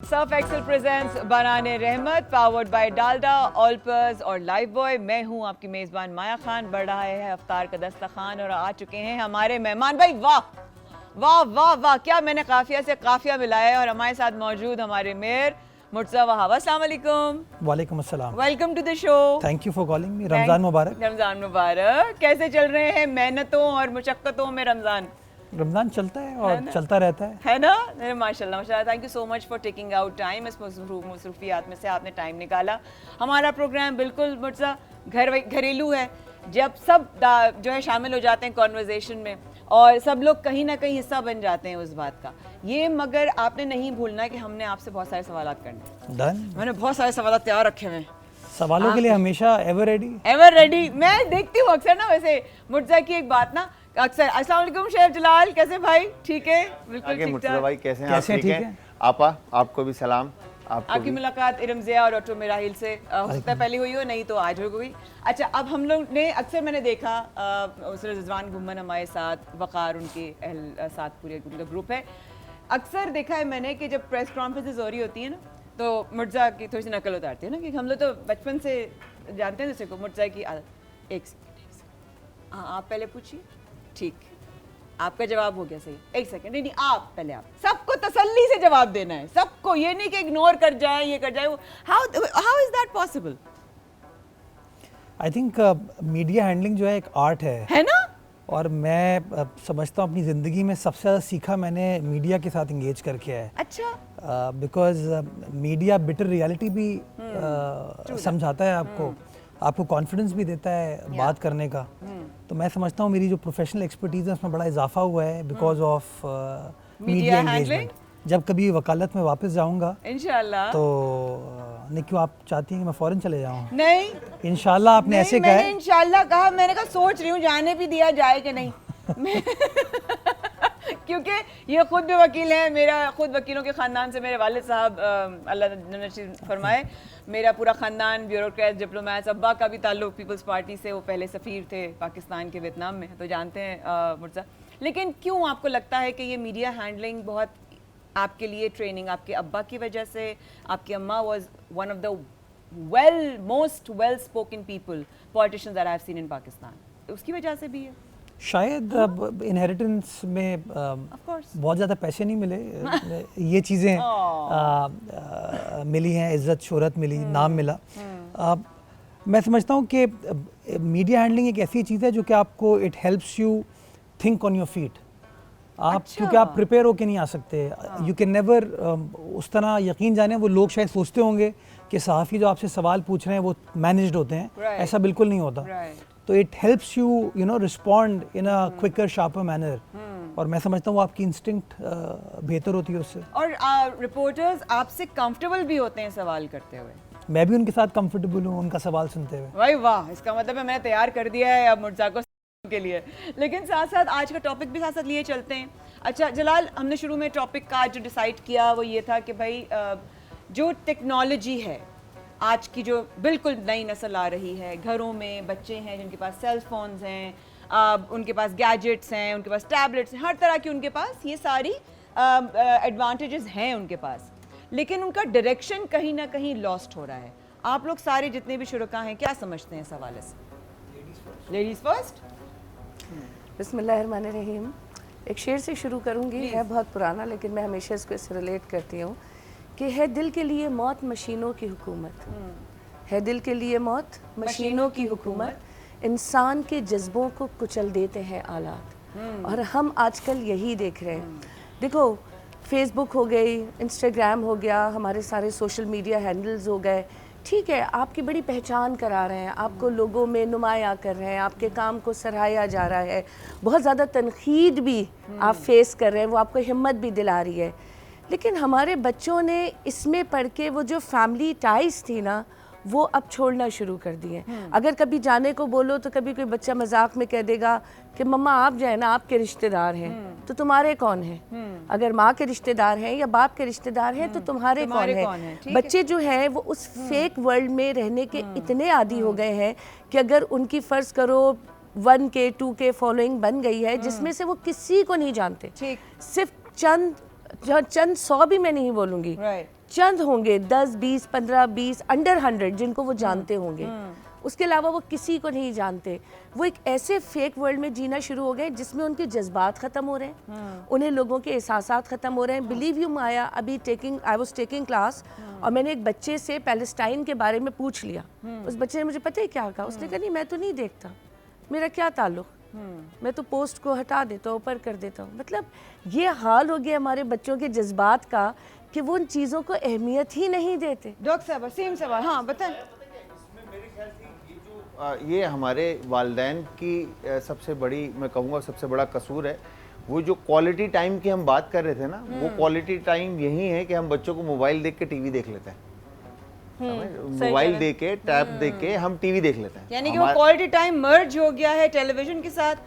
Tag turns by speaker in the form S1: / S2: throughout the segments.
S1: Surf Excel presents बनाने रहमत powered by Dalda Olpers और लाइफ बॉय। मैं हूं आपकी मेज़बान माया खान। बढ़ रहा है अफ्तार का दस्तरखान और आ चुके हैं हमारे मेहमान। भाई वाह वाह वाह वाह, क्या मैंने काफिया से काफिया मिलाया है। और हमारे साथ मौजूद हमारे मेयर मुर्तज़ा वहाब। अस्सलाम वालेकुम।
S2: वालेकुम अस्सलाम।
S1: Welcome to the show.
S2: Thank you for calling me. Ramzan मुबारक।
S1: रमज़ान मुबारक। कैसे चल रहे हैं मेहनतों और मुशक्क़तों में रमज़ान?
S2: रमज़ान चलता है और चलता रहता है
S1: ना। माशाल्लाह माशाल्लाह। Thank you so much for taking out time. इस मसरूफियात में से आपने टाइम निकाला। हमारा प्रोग्राम बिल्कुल मुर्तज़ा घरेलू है। जब सब जो है शामिल हो जाते हैं कॉन्वर्जेशन में और सब लोग कहीं ना कहीं हिस्सा बन जाते हैं उस बात का। ये मगर आपने नहीं भूलना कि हमने आपसे बहुत सारे सवाल करने।
S2: डन।
S1: मैंने बहुत सारे सवाल तैयार रखे हैं।
S2: सवालों के लिए हमेशा एवर रेडी।
S1: Ever ready. मैं देखती हूँ अक्सर ना, वैसे मुर्तज़ा की एक बात ना अक्सर। अस्सलाम वालेकुम शेफ जलाल, कैसे भाई? ठीक है, बिल्कुल ठीक
S3: मुर्तज़ा भाई कैसे हैं?
S2: कैसे
S3: आप ठीक हैं? आपा आपको भी सलाम।
S1: आपकी मुलाकात इरम ज़िया और डॉक्टर मिराहिल से हो सकता है पहले हुई हो, नहीं तो आज हो गई। अच्छा, अब हम लोग ने अक्सर मैंने देखा रिजवान गुम्मन हमारे साथ, वक़ार उनके अहल साथ पूरे उनका ग्रुप है। अक्सर देखा है मैंने कि जब प्रेस कॉन्फ्रेंसेज हो रही होती है ना, तो मुर्तज़ा की थोड़ी सी नकल उतारती है ना, कि हम लोग तो बचपन से जानते हैं दूसरे को। मुर्तज़ा की आदत, एक सेकेंड, हाँ आप पहले पूछिए, ठीक, आपका जवाब हो गया सही, एक सेकंड, नहीं आप पहले, आप सबको तसल्ली से जवाब देना है, सबको, ये नहीं कि इग्नोर कर जाए, ये कर जाए। How is that possible?
S2: I think media handling जो है एक आर्ट है
S1: ना।
S2: और मैं समझता हूँ अपनी ज़िंदगी में सबसे ज़्यादा सीखा मैंने मीडिया के साथ इंगेज करके है।
S1: अच्छा।
S2: बिकॉज मीडिया बिटर रियलिटी भी समझाता है आपको कॉन्फिडेंस भी देता है बात करने का। तो मैं समझता हूँ मेरी जो प्रोफेशनल एक्सपर्टीज़ है उसमें बड़ा इजाफा हुआ है बिकॉज ऑफ मीडिया एंगेजमेंट। जब कभी वकालत में वापस जाऊंगा इंशाल्लाह, तो नहीं, क्यों आप चाहती हैं कि मैं फौरन चले जाऊँ?
S1: नहीं
S2: इंशाल्लाह। आपने ऐसे कहा है?
S1: इंशाल्लाह कहा, मैंने कहा सोच रही हूँ जाने भी दिया जाए कि नहीं। क्योंकि ये खुद भी वकील हैं, मेरा खुद वकीलों के ख़ानदान से, मेरे वालिद साहब अल्लाह नसीब फरमाए, मेरा पूरा ख़ानदान ब्यूरोक्रेट डिप्लोमेट्स। अब्बा का भी ताल्लुक़ पीपल्स पार्टी से, वो पहले सफ़ीर थे पाकिस्तान के वियतनाम में, तो जानते हैं मुर्तज़ा। लेकिन क्यों आपको लगता है कि ये मीडिया हैंडलिंग बहुत आपके लिए ट्रेनिंग आपके अब्बा की वजह से, आपकी अम्मा was one of the most well spoken people politicians that I have seen in Pakistan, उसकी वजह से भी है? शायद
S2: अब इनहेरिटेंस में बहुत ज़्यादा पैसे नहीं मिले, ये चीज़ें मिली हैं, इज़्ज़त शोहरत मिली, नाम मिला। मैं समझता हूँ कि मीडिया हैंडलिंग एक ऐसी चीज़ है जो कि आपको it helps you think on your feet. आप क्योंकि आप प्रिपेयर होके नहीं आ सकते, यू कैन नेवर उस तरह, यकीन जाने वो लोग शायद सोचते होंगे कि सहाफ़ी जो आपसे सवाल पूछ रहे हैं वो मैनेज्ड होते हैं, ऐसा बिल्कुल नहीं होता। तो it helps you know respond in a quicker sharper manner. और मैं समझता हूँ वो आपकी इंस्टिंक्ट बेहतर होती है उससे।
S1: और रिपोर्टर्स आपसे कंफर्टेबल भी होते हैं सवाल करते हुए।
S2: मैं भी उनके साथ कंफर्टेबल हूँ उनका सवाल सुनते हुए।
S1: भाई वाह, इसका मतलब है मैंने तैयार कर दिया है अब मुर्तज़ा को के लिए। लेकिन साथ साथ आज का टॉपिक भी साथ साथ लिए चलते हैं। अच्छा जलाल, हमने शुरू में टॉपिक का जो डिसाइड किया वो ये था कि भाई जो टेक्नोलॉजी है आज की, जो बिल्कुल नई नस्ल आ रही है, घरों में बच्चे हैं जिनके पास सेल फोन्स हैं, उनके पास गैजेट्स हैं, उनके पास टैबलेट्स हैं, हर तरह की उनके पास ये सारी एडवांटेजेस हैं उनके पास, लेकिन उनका डायरेक्शन कहीं ना कहीं लॉस्ट हो रहा है। आप लोग सारे जितने भी शुरका हैं क्या समझते हैं इस हवाले से? Ladies first.
S4: बिस्मिल्लाहिर्रहमानिर्रहीम। एक शेर से शुरू करूंगी, है बहुत पुराना लेकिन मैं हमेशा इससे रिलेट करती हूँ कि है दिल के लिए मौत मशीनों की हुकूमत, है दिल के लिए मौत मशीनों की हुकूमत, इंसान के जज्बों को कुचल देते हैं आलात। और हम आजकल यही देख रहे हैं। देखो, फेसबुक हो गई, इंस्टाग्राम हो गया, हमारे सारे सोशल मीडिया हैंडल्स हो गए, ठीक है, आपकी बड़ी पहचान करा रहे हैं, आपको लोगों में नुमाया कर रहे हैं, आपके काम को सराहाया जा रहा है, बहुत ज़्यादा तनकीद भी आप फेस कर रहे हैं, वो आपको हिम्मत भी दिला रही है। लेकिन हमारे बच्चों ने इसमें पढ़ के वो जो फैमिली टाइज थी ना, वो अब छोड़ना शुरू कर दिए। अगर कभी जाने को बोलो तो कभी कोई बच्चा मजाक में कह देगा कि मम्मा आप जो है ना आपके रिश्तेदार हैं, तो तुम्हारे कौन हैं? अगर माँ के रिश्तेदार हैं या बाप के रिश्तेदार हैं तो तुम्हारे कौन हैं? बच्चे जो हैं वो उस फेक वर्ल्ड में रहने के इतने आदी हो गए हैं कि अगर उनकी फ़र्ज़ करो 1K 2K फॉलोइंग बन गई है जिसमें से वो किसी को नहीं जानते, सिर्फ चंद 100 भी मैं नहीं बोलूँगी, چند ہوں گے 10 20 15 20 انڈر 100 جن کو وہ جانتے ہوں گے, اس کے علاوہ وہ کسی کو نہیں جانتے. وہ ایک ایسے فیک ورلڈ میں جینا شروع ہو گئے جس میں ان کے جذبات ختم ہو رہے ہیں, انہیں لوگوں کے احساسات ختم ہو رہے ہیں. بلیو یو مایا, ابھی آئی واز ٹیکنگ کلاس اور میں نے ایک بچے سے پیلسٹائن کے بارے میں پوچھ لیا. اس بچے نے مجھے پتہ ہے کیا کہا, اس نے کہا نہیں میں تو نہیں دیکھتا, میرا کیا تعلق, میں تو پوسٹ کو ہٹا دیتا ہوں, اوپر کر دیتا ہوں. مطلب یہ حال ہو گیا ہمارے بچوں کے جذبات کا کہ وہ ان چیزوں کو اہمیت ہی نہیں دیتے.
S1: ڈاکٹر صاحب سیم سوال, ہاں بتائیں.
S3: یہ ہمارے والدین کی سب سے بڑی, میں کہوں گا سب سے بڑا قصور ہے. وہ جو کوالٹی ٹائم کی ہم بات کر رہے تھے نا, وہ کوالٹی ٹائم یہی ہے کہ ہم بچوں کو موبائل دیکھ کے ٹی وی دیکھ لیتے ہیں, موبائل دے کے ٹیب دے کے ہم ٹی وی دیکھ لیتے ہیں.
S1: یعنی کہ وہ کوالٹی ٹائم مرج ہو گیا ہے ٹیلی ویژن کے ساتھ,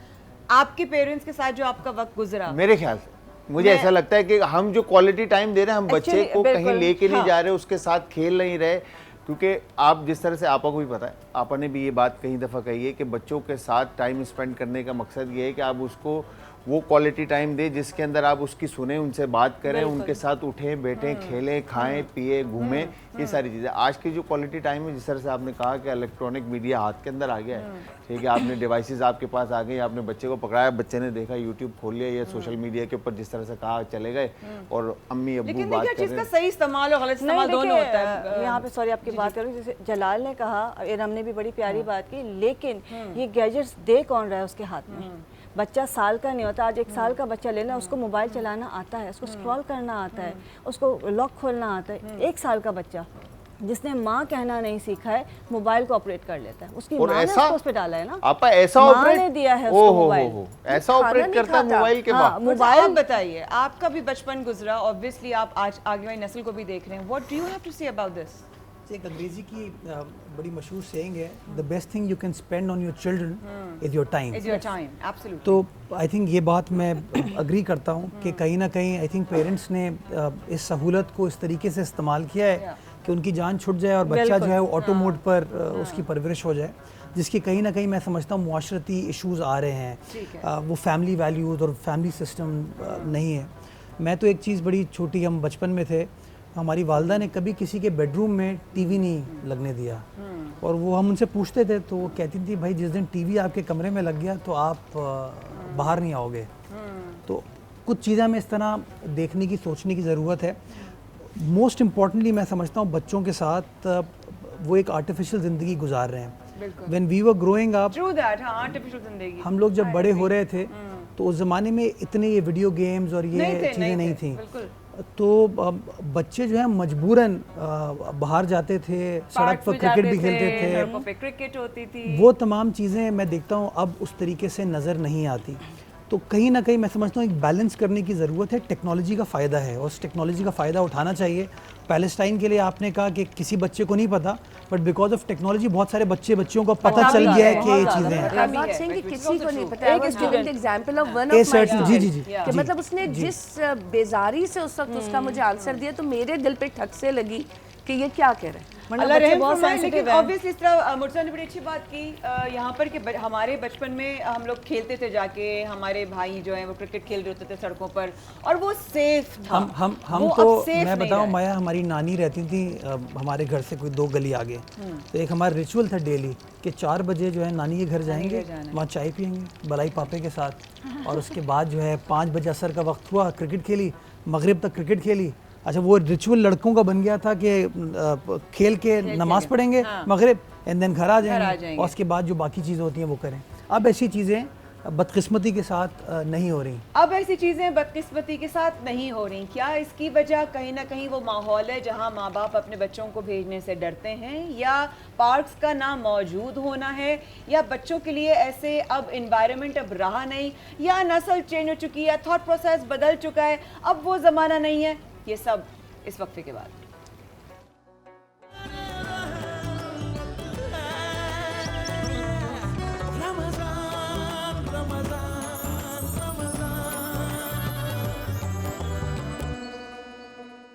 S1: آپ کے پیرنٹس کے ساتھ جو آپ کا وقت گزرا.
S3: میرے خیال سے مجھے ایسا لگتا ہے کہ ہم جو کوالٹی ٹائم دے رہے ہیں, ہم بچے کو کہیں لے کے نہیں جا رہے, اس کے ساتھ کھیل نہیں رہے. کیونکہ آپ جس طرح سے آپا کو بھی پتہ ہے, آپا نے بھی یہ بات کئی دفعہ کہی ہے کہ بچوں کے ساتھ ٹائم اسپینڈ کرنے کا مقصد یہ ہے کہ آپ اس کو وہ کوالٹی ٹائم دیں جس کے اندر آپ اس کی سنیں, ان سے بات کریں, ان کے ساتھ اٹھیں بیٹھیں, کھیلیں, کھائیں پیئیں, گھومیں, یہ ساری چیزیں. آج کی جو کوالٹی ٹائم ہے, جس طرح سے آپ نے کہا کہ الیکٹرانک میڈیا ہاتھ کے اندر آ گیا ہے, ٹھیک ہے, آپ نے ڈیوائسز آپ کے پاس آ گئی, آپ نے بچے کو پکڑایا, بچے نے دیکھا یوٹیوب کھول لیا یا سوشل میڈیا کے اوپر جس طرح سے کہا چلے گئے, اور امی ابو
S1: لیکن
S3: بات
S1: دیکھیں
S3: کر
S1: چیز
S3: رہے
S1: کا
S3: ہیں.
S1: صحیح استعمال اور غلط استعمال دونوں ہوتا ہے.
S5: یہاں پہ سوری آپ کی بات کروں, جیسے جلال نے کہا, ارم نے بھی بڑی پیاری بات کی, لیکن یہ گیجٹس دے کون رہا ہے اس کے ہاتھ میں؟ بچہ سال کا نہیں ہوتا. آج 1 سال کا بچہ لینا, اس کو موبائل چلانا آتا ہے, اس کو اسکرول کرنا آتا ہے, اس کو لاک کھولنا آتا ہے. 1 سال کا بچہ جس نے ماں کہنا نہیں سیکھا ہے, موبائل کو آپریٹ کر لیتا ہے. اس کی ماں نے اس کو اس پہ ڈالا ہے نا,
S3: آپا ایسا
S5: ماں
S3: آپریٹ
S5: نے دیا ہے اس کو موبائل.
S3: ایسا آپریٹ کرتا ہے موبائل کے بعد.
S1: موبائل. آپ بتائیے, آپ کا بھی بچپن گزرا, obviously آپ آج آگے والی نسل کو بھی دیکھ رہے ہیں. What do you have to say about this?
S2: ایک انگریزی کی بڑی مشہور سینگ ہے, the best thing you can spend on your children is your time.
S1: Is your time, absolutely.
S2: تو آئی تھنک یہ بات میں اگری کرتا ہوں کہ کہیں نہ کہیں آئی تھنک پیرنٹس نے اس سہولت کو اس طریقے سے استعمال کیا ہے کہ ان کی جان چھٹ جائے اور بچہ جو ہے وہ آٹو موڈ پر اس کی پرورش ہو جائے, جس کی کہیں نہ کہیں میں سمجھتا ہوں معاشرتی ایشوز آ رہے ہیں. وہ فیملی ویلیوز اور فیملی سسٹم نہیں ہے. میں تو ایک چیز بڑی چھوٹی, ہم بچپن میں تھے, ہماری والدہ نے کبھی کسی کے بیڈ روم میں ٹی وی نہیں لگنے دیا, اور وہ ہم ان سے پوچھتے تھے تو وہ کہتی تھی بھائی جس دن ٹی وی آپ کے کمرے میں لگ گیا تو آپ باہر نہیں آؤ گے. تو کچھ چیزیں ہمیں اس طرح دیکھنے کی, سوچنے کی ضرورت ہے. موسٹ امپورٹنٹلی میں سمجھتا ہوں بچوں کے ساتھ وہ ایک آرٹیفیشیل زندگی گزار رہے ہیں. When we were growing up, ہم لوگ جب بڑے ہو رہے تھے تو اس زمانے میں اتنے یہ ویڈیو گیمز اور یہ چیزیں نہیں تھیں, تو بچے جو ہیں مجبوراً باہر جاتے تھے, سڑک پر کرکٹ بھی کھیلتے تھے,
S1: کرکٹ ہوتی تھی.
S2: وہ تمام چیزیں میں دیکھتا ہوں اب اس طریقے سے نظر نہیں آتی. تو کہیں نہ کہیں میں سمجھتا ہوں ایک بیلنس کرنے کی ضرورت ہے. ٹیکنالوجی کا فائدہ ہے اور اس ٹیکنالوجی کا فائدہ اٹھانا چاہیے. پیلسٹائن کے لیے آپ نے کہا کہ کسی بچے کو نہیں پتا, بٹ بیکاز آف ٹیکنالوجی بہت سارے بچوں کو پتہ چل گیا ہے کہ یہ چیزیں ہیں.
S4: I'm not saying کہ کسی کو نہیں پتا. I was giving the example of one of my students کہ مطلب اس نے جس بیزاری سے اس وقت اس کا مجھے آنسر دیا تو میرے دل پہ ٹھک سے لگی کہ یہ کیا کہہ رہے ہیں.
S1: اللہ رحم فرمائے. لیکن obviously اس طرح مرتضیٰ نے بڑی اچھی بات کی یہاں پر کہ ہمارے بچپن میں ہم لوگ کھیلتے تھے جا کے, ہمارے بھائی جو ہیں وہ کرکٹ کھیل رہے ہوتے تھے سڑکوں پر, اور وہ سیف تھا.
S2: ہم تو میں بتاؤں مایا, ہماری نانی رہتی تھی ہمارے گھر سے کوئی 2 گلی آگے, تو ایک ہمارا ریچول تھا ڈیلی کہ 4 بجے جو ہے نانی کے گھر جائیں گے, وہاں چائے پئیں گے بلائی پاپے کے ساتھ, اور اس کے بعد جو ہے 5 بجے عصر کا وقت ہوا, کرکٹ کھیلی, مغرب تک کرکٹ کھیلی. اچھا وہ ریچول لڑکوں کا بن گیا تھا کہ کھیل کے نماز پڑھیں گے مغرب, اینڈ دین گھر آ جائیں گے, اور اس کے بعد جو باقی چیزیں ہوتی ہیں وہ کریں. اب ایسی چیزیں بدقسمتی کے ساتھ نہیں ہو رہی.
S1: اب ایسی چیزیں بدقسمتی کے ساتھ نہیں ہو رہی. کیا اس کی وجہ کہیں نہ کہیں وہ ماحول ہے جہاں ماں باپ اپنے بچوں کو بھیجنے سے ڈرتے ہیں, یا پارکس کا نہ موجود ہونا ہے, یا بچوں کے لیے ایسے اب انوائرمنٹ اب رہا نہیں, یا نسل چینج ہو چکی ہے, تھاٹ پروسیس بدل چکا ہے, اب وہ زمانہ نہیں ہے؟ یہ سب اس وقفے کے بعد.